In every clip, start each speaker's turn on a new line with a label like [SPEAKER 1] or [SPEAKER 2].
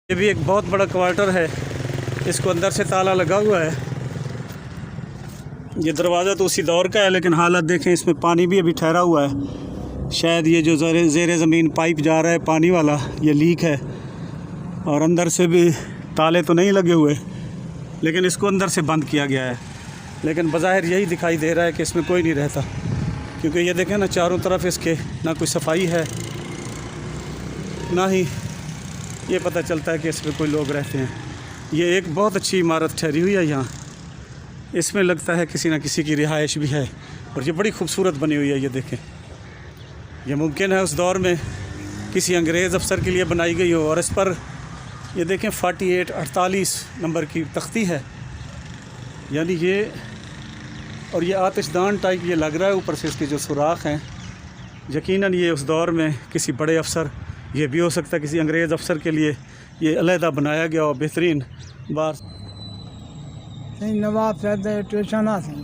[SPEAKER 1] ये भी एक बहुत बड़ा क्वार्टर है, इसको अंदर से ताला लगा हुआ है। ये दरवाज़ा तो उसी दौर का है, लेकिन हालत देखें, इसमें पानी भी अभी ठहरा हुआ है। शायद ये जो ज़ेरे ज़मीन पाइप जा रहा है पानी वाला, ये लीक है। और अंदर से भी ताले तो नहीं लगे हुए, लेकिन इसको अंदर से बंद किया गया है। लेकिन बज़ाहिर यही दिखाई दे रहा है कि इसमें कोई नहीं रहता, क्योंकि ये देखें ना, चारों तरफ इसके ना कोई सफाई है, ना ही ये पता चलता है कि इसमें कोई लोग रहते हैं। ये एक बहुत अच्छी इमारत ठहरी हुई है यहाँ, इसमें लगता है किसी न किसी की रिहाइश भी है, और ये बड़ी खूबसूरत बनी हुई है। ये देखें, ये मुमकिन है उस दौर में किसी अंग्रेज़ अफसर के लिए बनाई गई हो। और इस पर ये देखें 48 नंबर की तख्ती है, यानी ये, और ये आतिशदान टाइप ये लग रहा है ऊपर से इसके जो सुराख हैं। यकीनन ये उस दौर में किसी बड़े अफसर, ये भी हो सकता है किसी अंग्रेज़ अफसर के लिए ये अलहदा बनाया गया और बेहतरीन बार।
[SPEAKER 2] नवाब साहब स्टेशन सी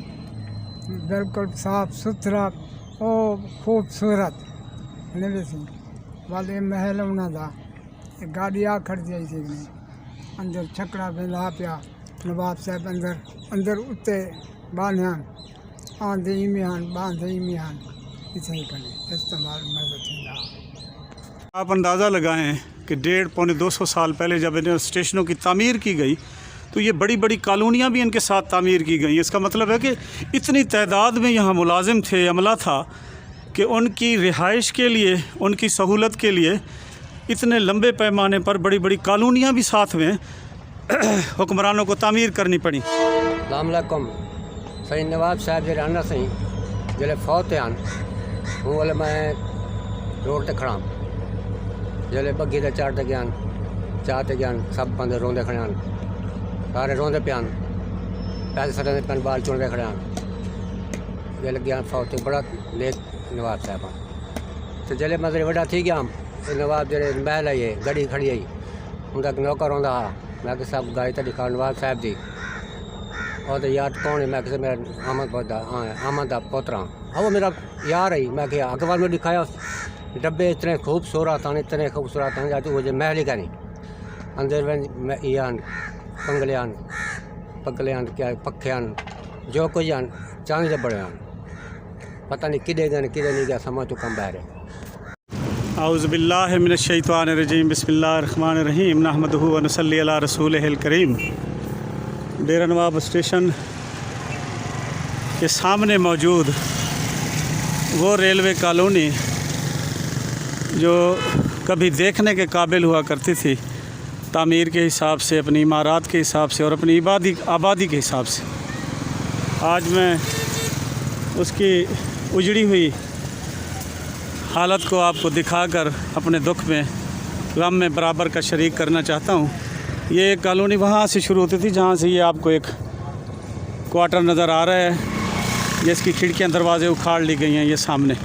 [SPEAKER 2] बिल्कुल साफ सुथरा और खूबसूरत सी वाले महल उन्होंने गाड़ी आ खड़ जाई सी अंदर छकड़ा बिंदा पिया। नवाब साहब अंदर उत्ते बांधिया आंधे इमियान बांधे इमियान इसे ही करें इस्तेमाल मदद।
[SPEAKER 1] आप अंदाज़ा लगाएं कि 150-200 साल पहले जब इन स्टेशनों की तामीर की गई तो ये बड़ी बड़ी कॉलोनियाँ भी इनके साथ तामीर की गई। इसका मतलब है कि इतनी तादाद में यहाँ मुलाजिम थे, अमला था, कि उनकी रिहाइश के लिए, उनकी सहूलत के लिए इतने लंबे पैमाने पर बड़ी बड़ी कॉलोनियाँ भी साथ में हुक्मरानों को तामीर करनी पड़ी।
[SPEAKER 3] अस्सलामुअलैकुम। सही नवाब साहब जे रहना सही जल्द फौत आन हूँ वाले मैं रोड ते खड़ा जल्द बग्गी ते चार ते गया चाह ते गया सब बंदे रोंदे खड़े हैं, सारे रोंदे पियान, पैसे सड़े पे बाल चुनते खड़े हैं। जल्द गया फौत बड़ा लेक नवाब साहब तो जल्द मतलब वड्डा थी गया नवाब जे महल है ये गड्डी खड़ी आई उनका नौकर आंदा हा। मैं कि सब गाड़ी तो दिखा नवाब साहब दी और तो यार कौन है? मैं कि मेरा अहमद दा पोतरा हाँ वो मेरा यार है। मैं क्या अखबार में दिखाया डब्बे इतने खूबसूरत हैं, इतने खूबसूरत हैं जाते वो महल ही नहीं अंदर यान कंगलियान पगलियान क्या पखे आन जो कुछ आन चांदी के बड़े आन पता नहीं किधे गए किधे नहीं गया समझ तो कम बाहर है।
[SPEAKER 1] औज़ु बिल्लाहि मिनश शैतानिर रजीम बिस्मिल्लाहिर रहमानिर रहीम नहमदुहु व नसल्ली अला रसूलिहिल करीम। डेरा नवाब स्टेशन के सामने मौजूद वो रेलवे कॉलोनी जो कभी देखने के काबिल हुआ करती थी तामीर के हिसाब से, अपनी इमारत के हिसाब से और अपनी आबादी के हिसाब से, आज मैं उसकी उजड़ी हुई हालत को आपको दिखाकर अपने दुख में, गम में बराबर का शरीक करना चाहता हूँ। ये एक कॉलोनी वहाँ से शुरू होती थी जहाँ से ये आपको एक क्वार्टर नज़र आ रहा है, जिसकी खिड़कियाँ दरवाज़े उखाड़ ली गई हैं ये सामने।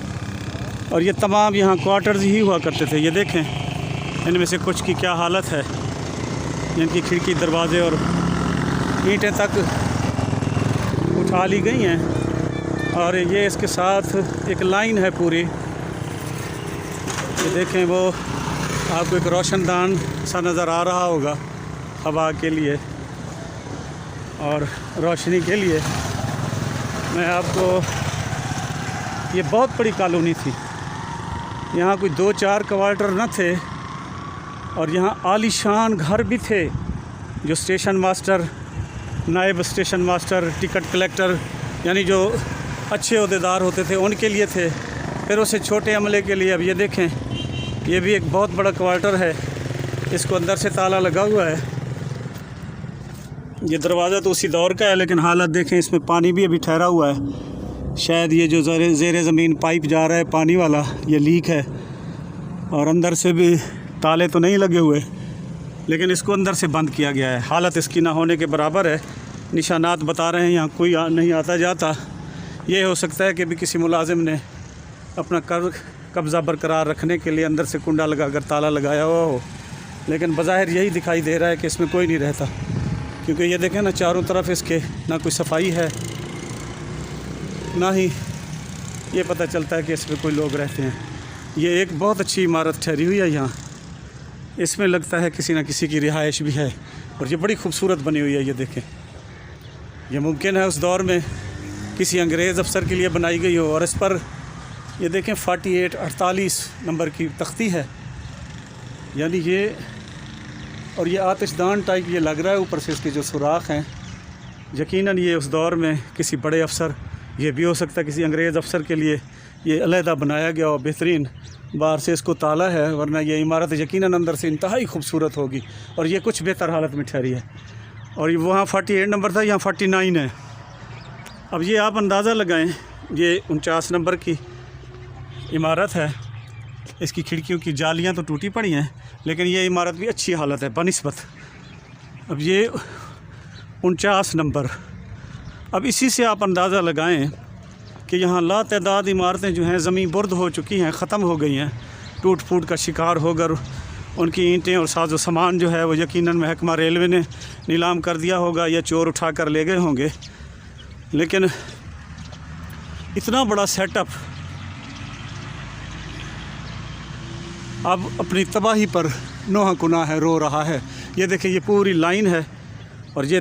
[SPEAKER 1] और ये तमाम यहाँ क्वार्टर्स ही हुआ करते थे। ये देखें इनमें से कुछ की क्या हालत है, जिनकी खिड़की दरवाज़े और ईंटें तक उठा ली गई हैं। और ये इसके साथ एक लाइन है पूरी, ये देखें वो आपको एक रोशनदान सा नज़र आ रहा होगा हवा के लिए और रोशनी के लिए। मैं आपको, ये बहुत बड़ी कॉलोनी थी, यहाँ कोई 2-4 क्वार्टर न थे और यहाँ आलीशान घर भी थे जो स्टेशन मास्टर, नायब स्टेशन मास्टर, टिकट कलेक्टर यानी जो अच्छे ओहदेदार होते थे उनके लिए थे, फिर उसे छोटे अमले के लिए। अब ये देखें, ये भी एक बहुत बड़ा क्वार्टर है, इसको अंदर से ताला लगा हुआ है। ये दरवाज़ा तो उसी दौर का है, लेकिन हालत देखें, इसमें पानी भी अभी ठहरा हुआ है। शायद ये जो ज़ेरे ज़मीन पाइप जा रहा है पानी वाला, ये लीक है। और अंदर से भी ताले तो नहीं लगे हुए, लेकिन इसको अंदर से बंद किया गया है। हालत इसकी ना होने के बराबर है। निशानात बता रहे हैं यहाँ कोई नहीं आता जाता। ये हो सकता है कि भी किसी मुलाजिम ने अपना कब्ज़ा बरकरार रखने के लिए अंदर से कुंडा लगाकर ताला लगाया हुआ हो, लेकिन बज़ाहिर यही दिखाई दे रहा है कि इसमें कोई नहीं रहता, क्योंकि ये देखें ना, चारों तरफ इसके ना कोई सफाई है, ना ही ये पता चलता है कि इसमें कोई लोग रहते हैं। ये एक बहुत अच्छी इमारत ठहरी हुई है यहाँ, इसमें लगता है किसी न किसी की रिहाइश भी है। और ये बड़ी खूबसूरत बनी हुई है, ये देखें। ये मुमकिन है उस दौर में किसी अंग्रेज़ अफसर के लिए बनाई गई हो। और इस पर ये देखें 48 नंबर की तख्ती है, यानी ये, और ये आतिशदान टाइप ये लग रहा है ऊपर से इसके जो सुराख हैं। यकीनन ये उस दौर में किसी बड़े अफसर, ये भी हो सकता है किसी अंग्रेज़ अफसर के लिए ये अलहदा बनाया गया और बेहतरीन बाहर से इसको ताला है, वरना ये इमारत यकीनन अंदर से इंतहाई खूबसूरत होगी। और ये कुछ बेहतर हालत में ठहरी है। और ये वहाँ 48 नंबर था, यहाँ 49 है। अब ये आप अंदाज़ा लगाएं, ये 49 नंबर की इमारत है। इसकी खिड़कियों की जालियाँ तो टूटी पड़ी हैं, लेकिन ये इमारत भी अच्छी हालत है बनिस्बत। अब ये 49 नंबर, अब इसी से आप अंदाज़ा लगाएं कि यहाँ लातदाद इमारतें जो हैं ज़मीन बुर्द हो चुकी हैं, ख़त्म हो गई हैं, टूट फूट का शिकार होकर उनकी ईंटें और साजो सामान जो है वो यकीनन महकमा रेलवे ने नीलाम कर दिया होगा या चोर उठा कर ले गए होंगे। लेकिन इतना बड़ा सेटअप अब अपनी तबाही पर नोहा कुना है, रो रहा है। ये देखिए, ये पूरी लाइन है और ये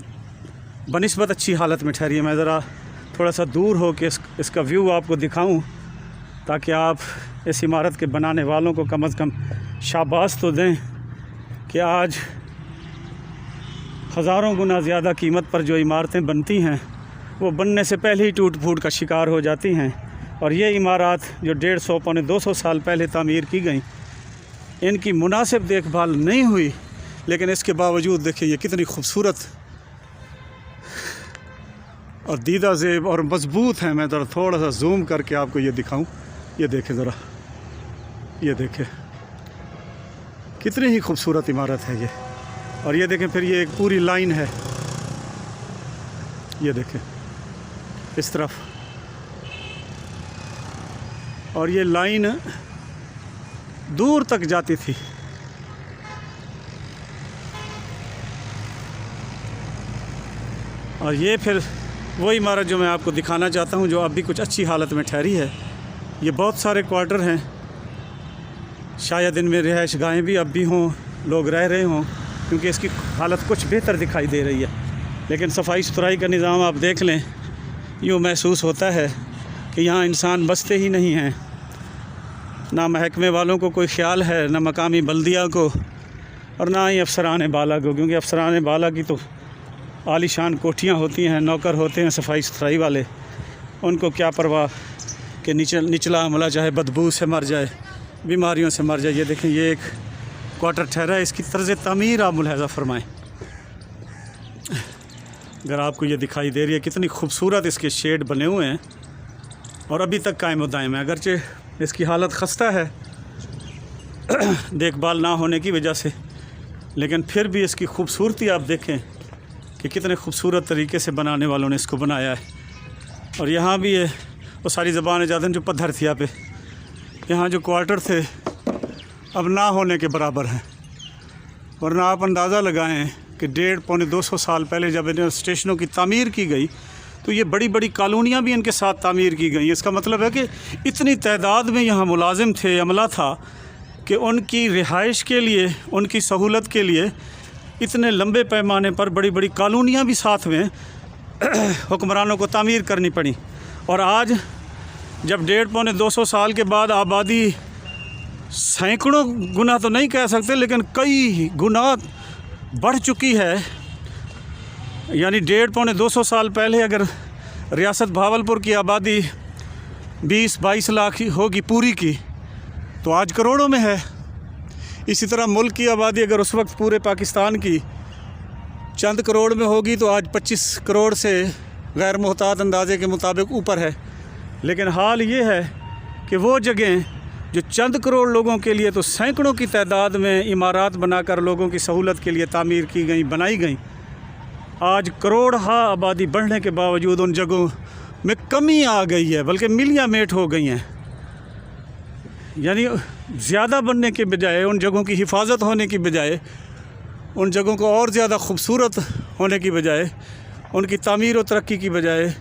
[SPEAKER 1] बनिस्बत अच्छी हालत में ठहरी है। मैं ज़रा थोड़ा सा दूर हो के इसका व्यू आपको दिखाऊं, ताकि आप इस इमारत के बनाने वालों को कम से कम शाबाश तो दें कि आज हज़ारों गुना ज़्यादा कीमत पर जो इमारतें बनती हैं वो बनने से पहले ही टूट फूट का शिकार हो जाती हैं। और ये इमारत जो 150 पौने 200 साल पहले तामीर की गई, इनकी मुनासिब देखभाल नहीं हुई, लेकिन इसके बावजूद देखिए ये कितनी खूबसूरत और दीदा ज़ेब और मज़बूत हैं। मैं ज़रा थोड़ा सा जूम करके आपको ये दिखाऊं। ये देखें ज़रा, ये देखें कितनी ही खूबसूरत इमारत है ये। और ये देखें, फिर ये एक पूरी लाइन है, ये देखें इस तरफ, और ये लाइन दूर तक जाती थी। और ये फिर वो इमारत जो मैं आपको दिखाना चाहता हूँ, जो अब भी कुछ अच्छी हालत में ठहरी है। ये बहुत सारे क्वार्टर हैं, शायद इनमें रिहाइश गाहें भी अब भी हों, लोग रह रहे हों, क्योंकि इसकी हालत कुछ बेहतर दिखाई दे रही है। लेकिन सफाई सुथराई का निज़ाम आप देख लें, यूँ महसूस होता है कि यहाँ इंसान बसते ही नहीं हैं। ना महकमे वालों को कोई ख्याल है, ना मकामी बल्दिया को, और ना ही अफसरान बाला को, क्योंकि अफसरान बाला की तो आलीशान कोठियाँ होती हैं, नौकर होते हैं सफाई सुथराई वाले, उनको क्या परवाह कि निचला अमला चाहे बदबू से मर जाए, बीमारियों से मर जाए। ये देखें, ये एक क्वार्टर ठहरा है, इसकी तर्ज़ तामीर आप मुलाहज़ा फरमाएँ। अगर आपको ये दिखाई दे रही है कितनी खूबसूरत इसके शेड बने हुए हैं और अभी तक कायम व दायम है। अगरचे इसकी हालत खस्ता है देखभाल ना होने की वजह से, लेकिन फिर भी इसकी खूबसूरती आप देखें कि कितने खूबसूरत तरीके से बनाने वालों ने इसको बनाया है। और यहाँ भी ये वो सारी ज़बान जाते हैं जो पत्थर थी यहाँ पे, यहाँ जो क्वार्टर थे अब ना होने के बराबर हैं। वरना आप अंदाज़ा लगाएं कि 150 पौने 200 साल पहले जब इन स्टेशनों की तामीर की गई तो ये बड़ी बड़ी कॉलोनियाँ भी इनके साथ तामीर की गई। इसका मतलब है कि इतनी तादाद में यहाँ मुलाजिम थे, अमला था, कि उनकी रिहाइश के लिए, उनकी सहूलत के लिए इतने लंबे पैमाने पर बड़ी बड़ी कॉलोनियाँ भी साथ में हुक्मरानों को तामीर करनी पड़ी। और आज जब 150 पौने 200 साल के बाद आबादी सैकड़ों गुना तो नहीं कह सकते, लेकिन कई गुना बढ़ चुकी है। यानी 150 पौने 200 साल पहले अगर रियासत भावलपुर की आबादी 20-22 लाख होगी पूरी की, तो आज करोड़ों में है। इसी तरह मुल्क की आबादी अगर उस वक्त पूरे पाकिस्तान की चंद करोड़ में होगी तो आज 25 करोड़ से गैर मुहतात अंदाजे के मुताबिक ऊपर है। लेकिन हाल ये है कि वो जगह जो चंद करोड़ लोगों के लिए तो सैकड़ों की तादाद में इमारत बनाकर लोगों की सहूलत के लिए तामीर की गई, बनाई गई, आज करोड़हा आबादी बढ़ने के बावजूद उन जगहों में कमी आ गई है, बल्कि मिलिया मेट हो गई हैं। यानी ज़्यादा बनने के बजाय, उन जगहों की हिफाजत होने की बजाय, उन जगहों को और ज़्यादा खूबसूरत होने की बजाय, उनकी तामीर और तरक्की की बजाय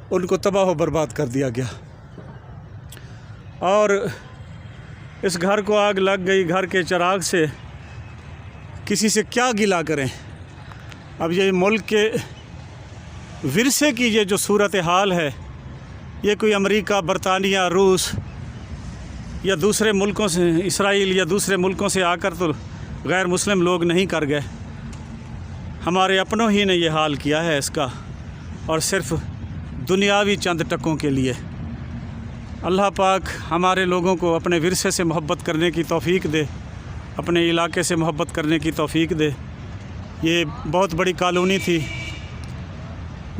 [SPEAKER 1] उनको तबाह व बर्बाद कर दिया गया। और इस घर को आग लग गई, घर के चिराग से किसी से क्या गिला करें। अब ये मुल्क के विरसे की ये जो सूरत हाल है, ये कोई अमेरिका, बरतानिया, रूस या दूसरे मुल्कों से, इसराइल या दूसरे मुल्कों से आकर तो गैर मुस्लिम लोग नहीं कर गए। हमारे अपनों ही ने ये हाल किया है इसका, और सिर्फ़ दुनियावी चंद टकों के लिए। अल्लाह पाक हमारे लोगों को अपने विरसे से मोहब्बत करने की तौफ़ीक दे, अपने इलाके से मोहब्बत करने की तौफ़ीक दे। ये बहुत बड़ी कॉलोनी थी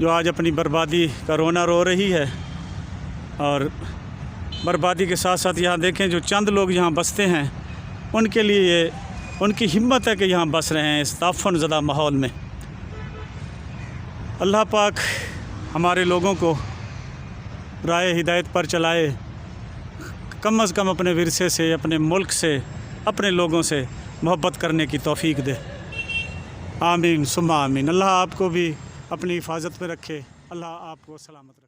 [SPEAKER 1] जो आज अपनी बर्बादी का रोना रो रही है, और बर्बादी के साथ साथ यहाँ देखें जो चंद लोग यहाँ बसते हैं उनके लिए ये उनकी हिम्मत है कि यहाँ बस रहे हैं इस ताफ़ुन ज़दा माहौल में। अल्लाह पाक हमारे लोगों को राह हिदायत पर चलाए, कम अज़ कम अपने विरसे से, अपने मुल्क से, अपने लोगों से मोहब्बत करने की तौफ़ीक दे। आमीन सुम्मा आमीन। अल्लाह आपको भी अपनी हिफाजत में रखे, अल्लाह आपको सलामत रखे।